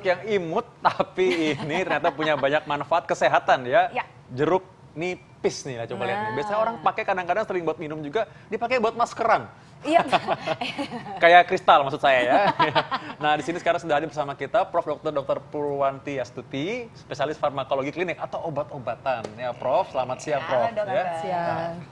untuk yang imut, tapi ini ternyata punya banyak manfaat kesehatan ya. Jeruk nipis nih, coba lihat nih. Biasanya orang pakai kadang-kadang sering buat minum juga, dipakai buat maskeran. Iya. Kayak kristal maksud saya ya. Nah, di sini sekarang sudah ada bersama kita Prof. Dr. Purwanti Astuti, spesialis farmakologi klinik atau obat-obatan. Ya, Prof. Selamat siang, Prof.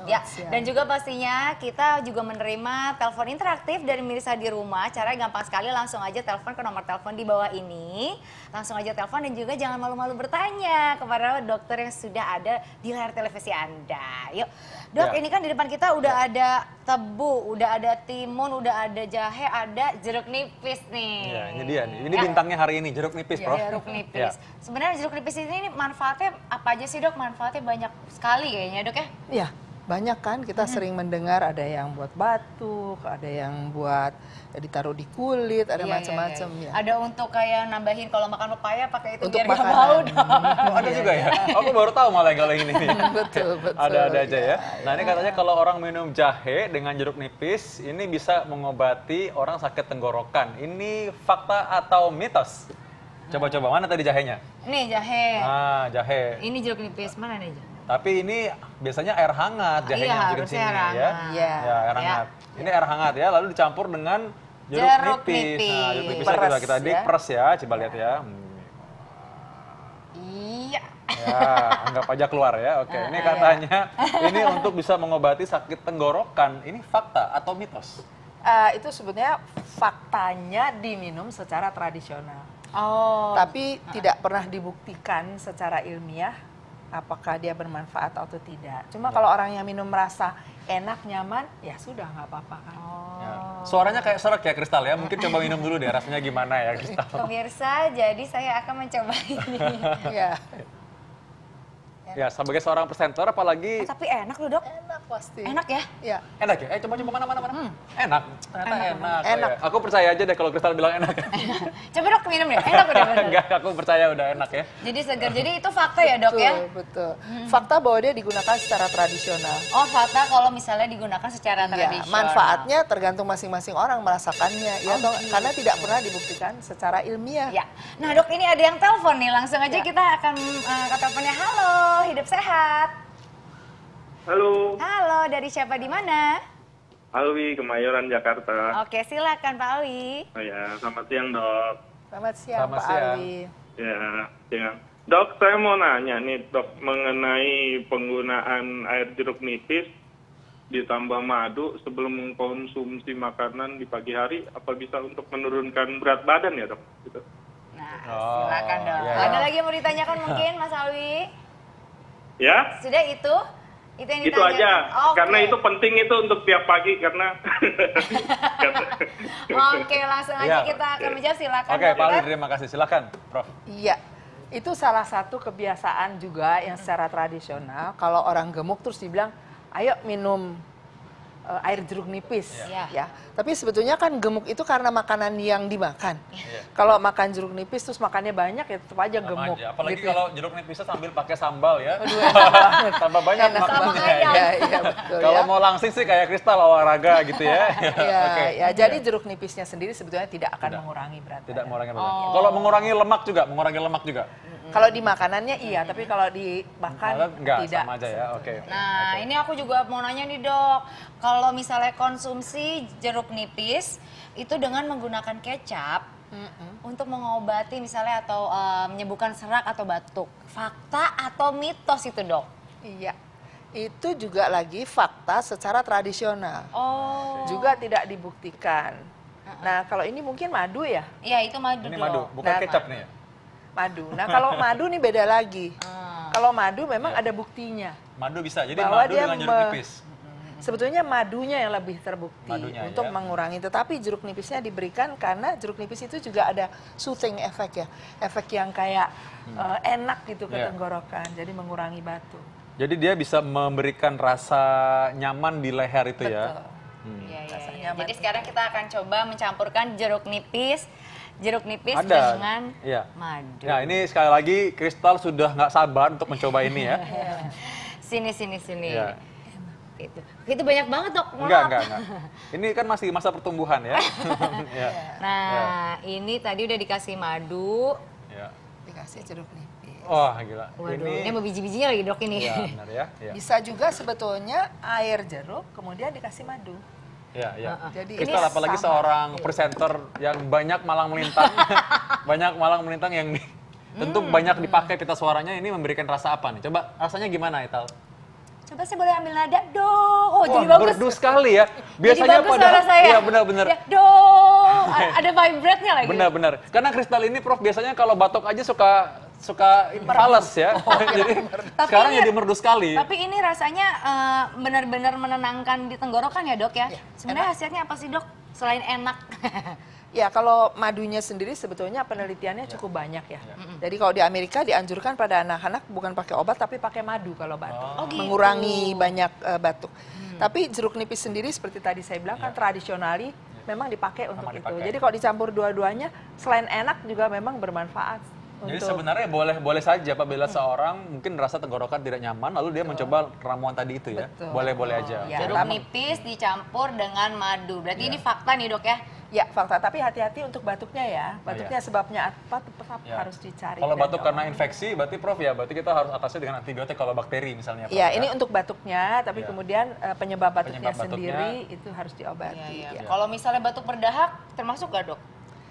Ya, dan juga pastinya kita juga menerima telepon interaktif dari Mirsa di rumah. Caranya gampang sekali, langsung aja telepon ke nomor telepon di bawah ini. Langsung aja telepon dan juga jangan malu-malu bertanya kepada dokter yang sudah ada di layar televisi Anda. Yuk, Dok, ini kan di depan kita udah ada tebu, udah ada timun, udah ada jahe, ada jeruk nipis nih. Ya, ini dia nih. Ini bintangnya hari ini, jeruk nipis, Prof. Jeruk nipis. Sebenarnya jeruk nipis ini manfaatnya apa aja sih, Dok? Manfaatnya banyak sekali kayaknya, Dok ya? Iya, banyak kan kita sering mendengar ada yang buat batuk, ada yang buat ditaruh di kulit, ada macam-macam ya. Ada untuk kayak nambahin kalau makan pepaya pakai itu untuk biar nggak bau dong. Oh, ada juga ya? Aku baru tahu malah kalau ini. Betul, betul. Ada-ada aja ya. Nah, ini katanya kalau orang minum jahe dengan jeruk nipis, ini bisa mengobati orang sakit tenggorokan. Ini fakta atau mitos? Coba-coba, mana tadi jahenya? Ini jahe. Ah, jahe. Ini jeruk nipis, mana nih? Tapi ini biasanya air hangat jahenya yang sini ya. Iya, air hangat. Ini air hangat ya, lalu dicampur dengan jeruk nipis. Nah, jeruk nipisnya juga kita diperes ya, coba lihat ya. Iya. Ya, anggap aja keluar ya. Oke, ini katanya ini untuk bisa mengobati sakit tenggorokan. Ini fakta atau mitos? Itu sebetulnya faktanya diminum secara tradisional. Oh. Tapi tidak pernah dibuktikan secara ilmiah apakah dia bermanfaat atau tidak. Cuma kalau orang yang minum merasa enak, nyaman, ya sudah nggak apa-apa kan. Ya. Suaranya kayak serak ya, Kristal ya. Mungkin coba minum dulu deh, rasanya gimana ya, Kristal. Pemirsa, jadi saya akan mencoba ini. Ya. Ya, sebagai seorang presenter apalagi... Tapi enak loh, Dok. Enak pasti. Enak ya? Iya. Enak ya? Coba mana. Enak. Ternyata enak. Enak. Ya. Aku percaya aja deh kalau Kristal bilang enak. Coba, Dok, minum ya. Enak udah bener. Enggak, aku percaya udah enak ya. Jadi segar. Jadi itu fakta ya, Dok ya? Betul. Fakta bahwa dia digunakan secara tradisional. Oh, fakta kalau misalnya digunakan secara tradisional. Manfaatnya tergantung masing-masing orang merasakannya. Ya, karena tidak pernah dibuktikan secara ilmiah. Ya. Nah, Dok, ini ada yang telepon nih. Langsung aja kita akan ke teleponnya. Halo, hidup sehat. Halo. Halo, dari siapa di mana? Alwi, Kemayoran, Jakarta. Oke, silakan Pak Alwi. Oh ya, selamat siang dok. Selamat siang Pak Alwi. Ya, siang. Dok, saya mau nanya nih dok mengenai penggunaan air jeruk nipis ditambah madu sebelum mengkonsumsi makanan di pagi hari, apa bisa untuk menurunkan berat badan ya dok? Gitu. Nah, silakan dok. Ada lagi yang mau ditanyakan mungkin Mas Alwi? Ya? Sudah itu? Itu yang Itu aja, karena itu penting itu untuk tiap pagi karena. Oke, langsung aja kita akan menjawab, silakan. Oke, Pak Ali, terima kasih. Silakan, Prof. Iya, itu salah satu kebiasaan juga yang secara tradisional. Kalau orang gemuk terus dibilang, ayo minum air jeruk nipis, ya. Tapi sebetulnya kan gemuk itu karena makanan yang dimakan. Kalau makan jeruk nipis terus makannya banyak ya tetap aja gemuk. Apalagi gitu. kalau jeruk nipisnya sambil pakai sambal ya. Tambah banyak makanannya. Iya, betul. Kalau mau langsing sih kayak Kristal olahraga gitu ya. Ya, jadi jeruk nipisnya sendiri sebetulnya tidak akan mengurangi berat badan. Tidak mengurangi berat badan. Kalau mengurangi lemak juga. Kalau di makanannya iya, tapi kalau dimakan enggak, tidak. sama aja ya. Oke. Nah, ini aku juga mau nanya nih, Dok. Kalau misalnya konsumsi jeruk nipis itu dengan menggunakan kecap untuk mengobati misalnya atau menyembuhkan serak atau batuk. Fakta atau mitos itu, Dok? Iya. Itu juga lagi fakta secara tradisional. Oh. Juga tidak dibuktikan. Nah, kalau ini mungkin madu ya? Iya, itu madu. Ini madu, bukan kecap nih ya? Madu. Nah, kalau madu nih beda lagi. Kalau madu memang ada buktinya. Madu bisa, jadi bahwa madu dia dengan jeruk nipis. Sebetulnya madunya yang lebih terbukti untuk ya. mengurangi. Tetapi jeruk nipisnya diberikan karena jeruk nipis itu juga ada soothing efek ya. Efek yang kayak enak gitu ke tenggorokan, jadi mengurangi batuk. Jadi dia bisa memberikan rasa nyaman di leher itu ya? Iya. Jadi sekarang kita akan coba mencampurkan jeruk nipis dengan madu. Nah, ini sekali lagi Kristal sudah nggak sabar untuk mencoba ini ya. Sini. Ya. Itu banyak banget dok. Enggak. Ini kan masih masa pertumbuhan ya. Ya. Nah, ini tadi udah dikasih madu. Ya. Dikasih jeruk nipis. Wah gila. Waduh, ini mau biji-bijinya lagi dok ini. Ya, benar ya. Ya. Bisa juga sebetulnya air jeruk kemudian dikasih madu. Ya. Jadi Kristal ini apalagi sama. seorang presenter yang banyak malang melintang, banyak malang melintang yang tentu banyak dipakai pita suaranya, ini memberikan rasa apa nih? Coba rasanya gimana Ital? Coba saya boleh ambil nada dong. Oh, Wah, jadi bagus. merdu sekali ya. Jadi bagus suara saya. Iya benar-benar. Ya, dong. Ada vibrate-nya lagi. Benar-benar. Karena Kristal ini Prof biasanya kalau batuk aja suka fales ya. Jadi sekarang ini- jadi merdu sekali. Tapi ini rasanya benar-benar menenangkan di tenggorokan ya dok ya. Sebenarnya khasiatnya apa sih dok? Selain enak. Ya, kalau madunya sendiri sebetulnya penelitiannya cukup banyak ya. Jadi kalau di Amerika dianjurkan pada anak-anak bukan pakai obat tapi pakai madu kalau batuk. Oh, gitu. Mengurangi banyak batuk. Tapi jeruk nipis sendiri seperti tadi saya bilang kan tradisionali memang dipakai untuk itu. dipakai. Jadi kalau dicampur dua-duanya selain enak juga memang bermanfaat. Jadi Untuk sebenarnya boleh saja apabila seorang mungkin rasa tenggorokan tidak nyaman lalu dia mencoba ramuan tadi itu ya. Betul. Boleh-boleh aja. Ya. Jeruk nipis dicampur dengan madu. Berarti ini fakta nih dok ya. ya fakta, tapi hati-hati untuk batuknya ya. Batuknya sebabnya apa tetap Ya. harus dicari. Kalau dan batuk karena diolah. infeksi berarti Prof ya, berarti kita harus atasi dengan antibiotik kalau bakteri misalnya Prof. Ya, ini untuk batuknya, tapi Ya. kemudian penyebab batuknya Penyebab batuknya. sendiri itu harus diobati. Ya. Kalau misalnya batuk berdahak termasuk gak dok?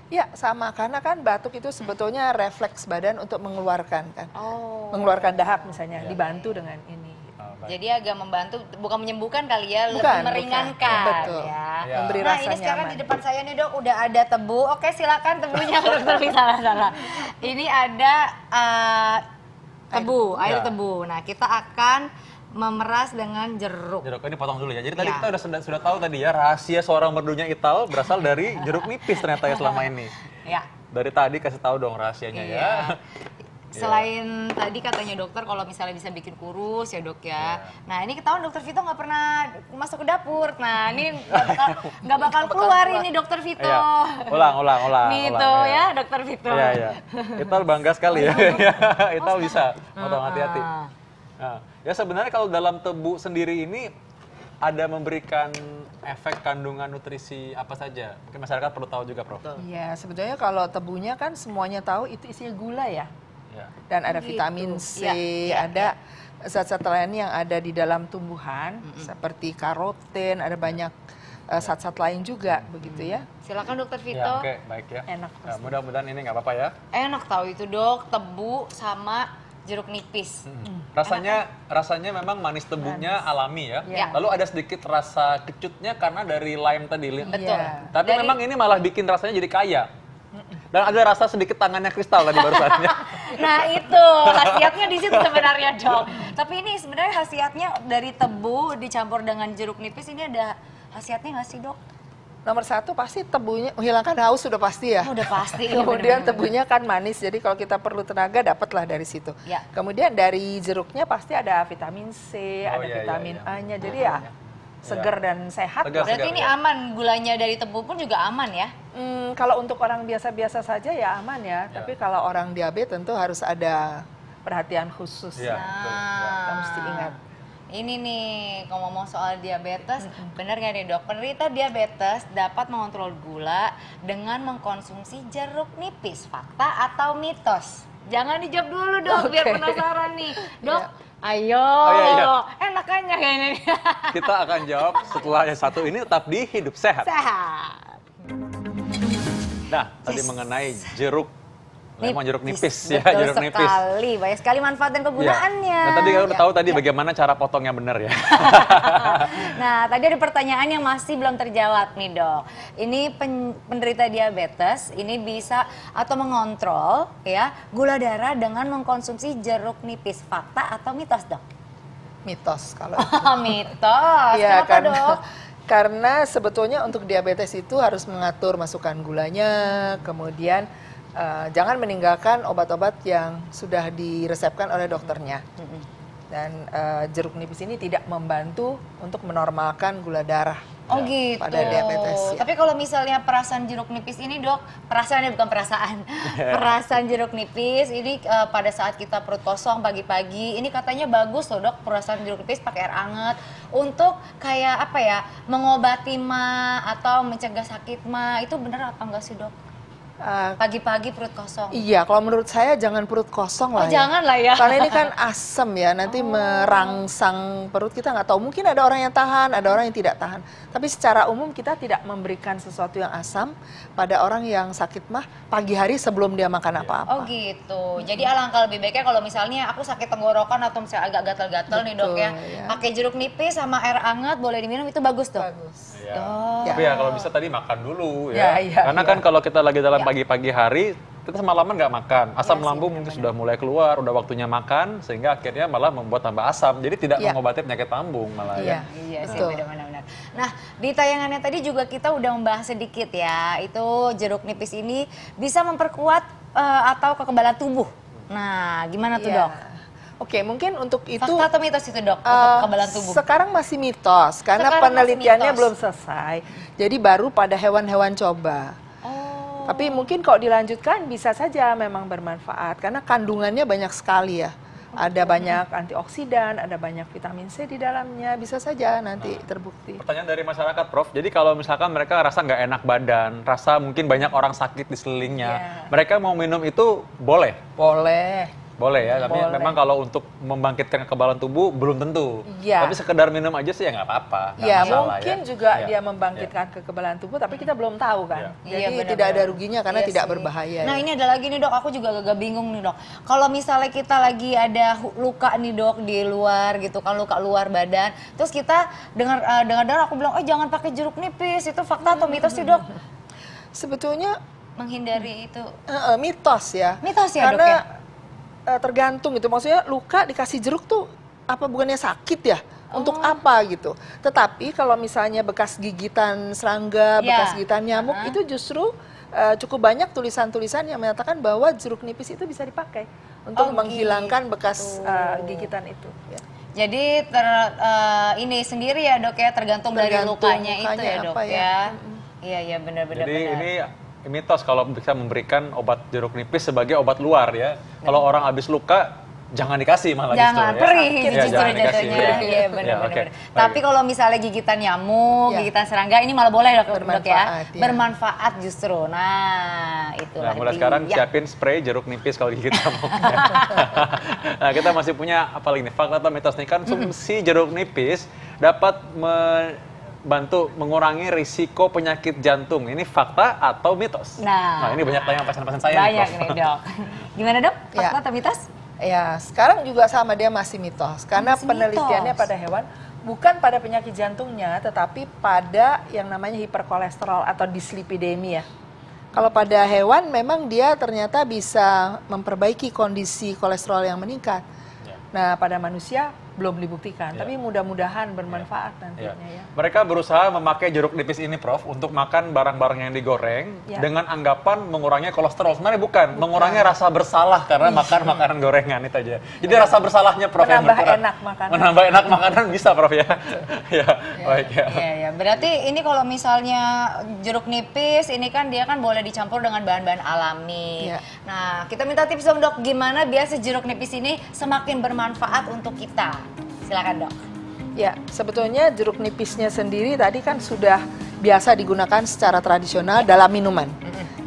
Ya, sama, karena kan batuk itu sebetulnya refleks badan untuk mengeluarkan kan. Oh. Mengeluarkan dahak misalnya, dibantu dengan ini. Oh, baik. Jadi agak membantu, bukan menyembuhkan kali ya, lebih Bukan, meringankan. betul. Ya. Ya. Memberi Nah rasa ini sekarang nyaman. di depan saya nih dok, udah ada tebu. Oke silakan tebunya dokter Fi, salah. Ini ada tebu, air Ya. tebu. Nah kita akan memeras dengan jeruk. Jeruk ini potong dulu ya. Jadi tadi Ya. kita sudah tahu tadi ya rahasia suara merdunya Ital berasal dari jeruk nipis ternyata ya selama ini. Ya. Dari tadi kasih tahu dong rahasianya ya. Iya. Selain tadi katanya dokter kalau misalnya bisa bikin kurus ya dok ya. Nah ini ketahuan dokter Vito nggak pernah masuk ke dapur. Nah ini nggak bakal keluar ini dokter Vito. Iya. Ulang. Nih ulang, tuh ya. ya dokter Vito. Iya. Ital bangga sekali ya. Ital bisa. Potong hati-hati. Nah, ya sebenarnya kalau dalam tebu sendiri ini ada memberikan efek kandungan nutrisi apa saja? Mungkin masyarakat perlu tahu juga, Prof. Iya, sebetulnya kalau tebunya kan semuanya tahu itu isinya gula ya. Ya. Dan ada Gitu. vitamin C, Ya. ada zat-zat lain yang ada di dalam tumbuhan seperti karoten, ada banyak zat-zat lain juga begitu ya. Silakan dokter Vito. Ya, oke, baik ya. Enak Ya, pasti. mudah-mudahan ini nggak apa-apa ya. Enak tahu itu dok, tebu sama jeruk nipis. Rasanya memang manis tebunya alami ya. Ya. Lalu ada sedikit rasa kecutnya karena dari lime tadi. Betul. Iya. Tapi memang ini malah bikin rasanya jadi kaya. Dan ada rasa sedikit tangannya Kristal tadi barusannya. Nah itu khasiatnya di situ sebenarnya dok. Tapi ini sebenarnya khasiatnya dari tebu dicampur dengan jeruk nipis ini ada khasiatnya nggak sih dok? Nomor satu pasti tebunya menghilangkan haus sudah pasti ya. Udah pasti. iya, Kemudian bener-bener. tebunya kan manis, jadi kalau kita perlu tenaga dapatlah dari situ. Ya. Kemudian dari jeruknya pasti ada vitamin C, Oh, ada iya, vitamin iya. A-nya, jadi ya segar dan sehat. Segar. lah. Berarti ini ya. aman, gulanya dari tebu pun juga aman ya? Kalau untuk orang biasa-biasa saja ya aman ya, tapi kalau orang diabetes tentu harus ada perhatian khusus. Iya, betul. Ya. Kita mesti ingat. Ini nih, kalau ngomong soal diabetes, benar nggak nih dok? Penderita diabetes dapat mengontrol gula dengan mengkonsumsi jeruk nipis. Fakta atau mitos? Jangan dijawab dulu dok, biar Oke. penasaran nih. Dok, Iya. ayo. iya. Enakannya kayaknya nih. Kita akan jawab setelah yang satu ini tetap di Hidup Sehat. Sehat. Nah, tadi mengenai jeruk lemon jeruk nipis ya, Betul jeruk nipis. sekali, banyak sekali manfaat dan Ya. kegunaannya. Nah, tadi kita udah tahu tadi bagaimana cara potongnya benar ya. Nah, tadi ada pertanyaan yang masih belum terjawab nih dok. Ini penderita diabetes, ini bisa atau mengontrol ya gula darah dengan mengkonsumsi jeruk nipis. Fakta atau mitos dok? Mitos kalau Mitos, Iya, kenapa dok? karena sebetulnya untuk diabetes itu harus mengatur masukan gulanya, kemudian jangan meninggalkan obat-obat yang sudah diresepkan oleh dokternya. Dan jeruk nipis ini tidak membantu untuk menormalkan gula darah. Oh gitu. Pada diabetes. Ya. Tapi kalau misalnya perasan jeruk nipis ini dok, perasaannya bukan perasaan, perasan jeruk nipis ini pada saat kita perut kosong pagi-pagi, ini katanya bagus loh dok, perasan jeruk nipis pakai air anget untuk kayak apa ya, mengobati ma atau mencegah sakit ma, itu bener apa enggak sih dok? Pagi-pagi perut kosong. Iya, kalau menurut saya jangan perut kosong lah. Jangan lah ya. Karena ini kan asam ya, nanti merangsang perut, kita nggak tahu. Mungkin ada orang yang tahan, ada orang yang tidak tahan. Tapi secara umum kita tidak memberikan sesuatu yang asam pada orang yang sakit mah pagi hari sebelum dia makan apa-apa. Oh gitu. Jadi alangkah lebih baiknya kalau misalnya aku sakit tenggorokan atau misalnya agak gatal-gatal nih dok ya, pakai jeruk nipis sama air hangat boleh diminum, itu bagus dok. Bagus. Tapi ya kalau bisa tadi makan dulu ya. Karena kan kalau kita lagi dalam pagi-pagi hari, kita semalaman nggak makan, asam lambung mungkin sudah mulai keluar, udah waktunya makan, sehingga akhirnya malah membuat tambah asam, jadi tidak mengobati penyakit lambung malah ya. Iya sih, benar-benar. Nah, di tayangannya tadi juga kita udah membahas sedikit ya, itu jeruk nipis ini bisa memperkuat atau kekebalan tubuh. Nah, gimana tuh dok? Oke, mungkin untuk itu fakta atau mitos itu dok, untuk kekebalan tubuh? Sekarang masih mitos, karena penelitiannya belum selesai. Jadi baru pada hewan-hewan coba. Tapi mungkin kalau dilanjutkan bisa saja memang bermanfaat, karena kandungannya banyak sekali ya. Ada banyak antioksidan, ada banyak vitamin C di dalamnya, bisa saja nanti terbukti. Pertanyaan dari masyarakat Prof, jadi kalau misalkan mereka rasa nggak enak badan, rasa mungkin banyak orang sakit di sekelilingnya, mereka mau minum itu boleh? Boleh ya, tapi memang kalau untuk membangkitkan kekebalan tubuh belum tentu. Tapi sekedar minum aja sih ya nggak apa-apa. Ya mungkin juga dia membangkitkan kekebalan tubuh, tapi kita belum tahu kan. Jadi tidak ada ruginya karena tidak berbahaya. Nah ini ada lagi nih dok, aku juga agak bingung nih dok. Kalau misalnya kita lagi ada luka nih dok di luar gitu kan, luka luar badan, terus kita dengar aku bilang, jangan pakai jeruk nipis, itu fakta atau mitos sih dok? Sebetulnya menghindari itu mitos ya. Mitos ya dok ya? Tergantung gitu, maksudnya luka dikasih jeruk tuh apa bukannya sakit ya? Untuk apa gitu. Tetapi kalau misalnya bekas gigitan serangga, bekas gigitan nyamuk, itu justru cukup banyak tulisan-tulisan yang menyatakan bahwa jeruk nipis itu bisa dipakai untuk menghilangkan bekas gigitan itu. Ya. Jadi ini sendiri ya dok ya, tergantung dari lukanya itu ya dok ya. Iya benar-benar. Jadi ini mitos kalau bisa memberikan obat jeruk nipis sebagai obat luar ya. Kalau orang habis luka jangan dikasih malah jangan justru perih ya. Justru jatuhnya. Iya benar-benar. Tapi kalau misalnya gigitan nyamuk, gigitan serangga ini malah boleh dok ya. Bermanfaat justru. Nah, itulah. Nah, mulai sekarang siapin spray jeruk nipis kalau gigit nyamuk. Nah, kita masih punya apa lagi nih? Fakta atau mitos nih, konsumsi jeruk nipis dapat bantu mengurangi risiko penyakit jantung. Ini fakta atau mitos? Nah ini banyak tanya pasien-pasien saya. Banyak nih dok. Gimana dok? Fakta atau mitos? Ya, sekarang juga sama, dia masih mitos. Karena penelitiannya pada hewan, bukan pada penyakit jantungnya, tetapi pada yang namanya hiperkolesterol atau dislipidemia. Kalau pada hewan memang dia ternyata bisa memperbaiki kondisi kolesterol yang meningkat. Nah, pada manusia belum dibuktikan, tapi mudah-mudahan bermanfaat nantinya ya. Mereka berusaha memakai jeruk nipis ini Prof untuk makan barang-barang yang digoreng dengan anggapan mengurangi kolesterol. Sebenarnya bukan, mengurangi rasa bersalah karena makan makanan gorengan itu aja. Jadi rasa bersalahnya Prof yang berkurang. Menambah enak makanan bisa Prof ya. Baik ya. Iya, berarti ini kalau misalnya jeruk nipis ini kan dia kan boleh dicampur dengan bahan-bahan alami. Nah, kita minta tips dong dok, gimana biar si jeruk nipis ini semakin bermanfaat untuk kita? Silakan dok. Ya, sebetulnya jeruk nipisnya sendiri tadi kan sudah biasa digunakan secara tradisional dalam minuman.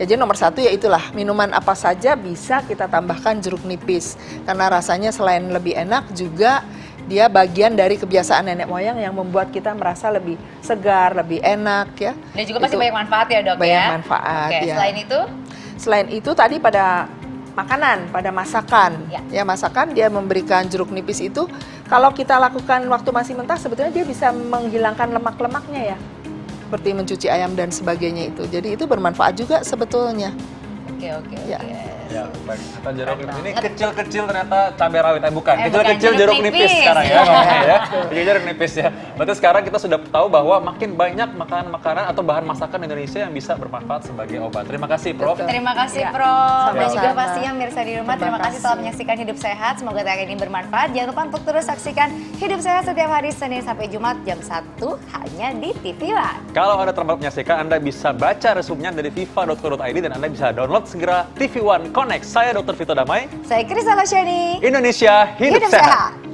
Ya, jadi nomor satu ya itulah, minuman apa saja bisa kita tambahkan jeruk nipis. Karena rasanya selain lebih enak juga dia bagian dari kebiasaan nenek moyang yang membuat kita merasa lebih segar, lebih enak ya. Dan juga pasti banyak manfaat ya dok ya? Banyak manfaat ya. Selain itu? Selain itu tadi pada makanan, pada masakan. Ya, masakan dia memberikan jeruk nipis itu kalau kita lakukan waktu masih mentah sebetulnya dia bisa menghilangkan lemak-lemaknya ya. Seperti mencuci ayam dan sebagainya itu. Jadi itu bermanfaat juga sebetulnya. Oke. Ya, baik. Atau jeruk nipis ini kecil-kecil ternyata cabai rawit, bukan. bukan, Kecil-kecil jeruk nipis sekarang ya ngomongnya ya. Kecil jeruk nipis ya. Berarti sekarang kita sudah tahu bahwa makin banyak makanan-makanan atau bahan masakan Indonesia yang bisa bermanfaat sebagai obat. Terima kasih, Prof. Terima kasih, Prof. Dan juga Sama-sama. pastinya Mirsa di rumah, terima kasih telah menyaksikan Hidup Sehat. Semoga tayangan ini bermanfaat. Jangan lupa untuk terus saksikan Hidup Sehat setiap hari Senin sampai Jumat jam 1 hanya di TV One. Kalau Anda terlambat menyaksikan, Anda bisa baca resumnya dari viva.co.id dan Anda bisa download segera TV One Connect. Saya Dr. Vito Damai. Saya Krisa Losyani. Indonesia Hidup Sehat.